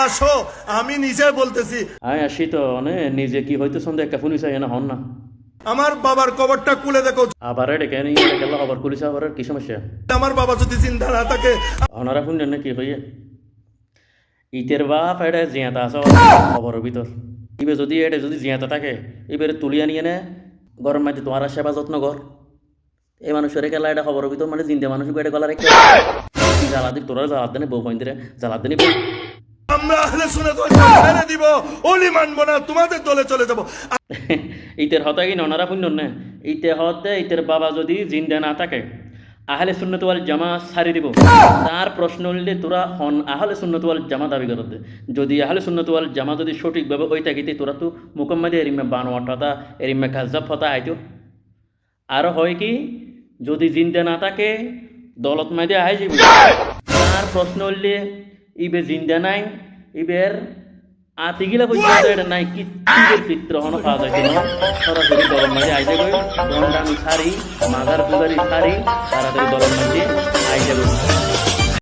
আসো, আমি নিজে বলতেছি। আয় আসি তো নিজে কি হয়তো সন্ধ্যে একটা ফোন চাই না হন না আমার বাবার কবরটা খুলে দেখো। আবার ডেকে নিয়ে গেল আবার পুলিশ আবার কি সমস্যা আমার বাবা যদি চিন্তা না থাকে। ওনারা ফোন না কি হইয়ে ইতের বাপ এটা জিয়াতা আছে খবরের ভিতর ইবে যদি এটা যদি জিয়াতা থাকে এবারে তুলিয়া নিয়ে নে গরম মাঝে তোমার সেবা যত্ন কর এই মানুষের গেলা এটা খবরের ভিতর মানে জিন্দা মানুষ এটা গলা রেখে জ্বালা দিক তোরা জ্বালাত দেনে বউ পয়েন্টে জ্বালাত দেনে আমরা আহলে সুন্নাত ওয়াল জামাত ছেড়ে দিব, ওলি মানবো না, তোমাদের দলে চলে যাব। ইতের হতে কি ওনারা পুণ্য না ইতে হতে ইতের বাবা যদি জিন্দা না থাকে আহলে সুন্নত ওয়াল জামা ছাড়ি দিব তার প্রশ্ন হইলে তোরা হন আহলে সুন্নত ওয়াল জামা দাবি করতে যদি আহলে সুন্নত ওয়াল জামা যদি সঠিকভাবে ওই থাকিতে তোরা তো মুকম্মাদে এরিমে বানোয়াট হতা এরিমে কাজাব হতা আইতো আর হয় কি যদি জিন্দা না থাকে দলত মাইদে আই যাবে তার প্রশ্ন হইলে ইবে জিন্দা নাই ইবের আতিগিলা পর্যন্ত এটা নাই কি চিত্র হন পাওয়া যায় না সরাসরি দলের মাঝে আই যাবে দণ্ডামি শাড়ি মাজার পূজারি শাড়ি তাড়াতাড়ি দলের মাঝে আই যাবে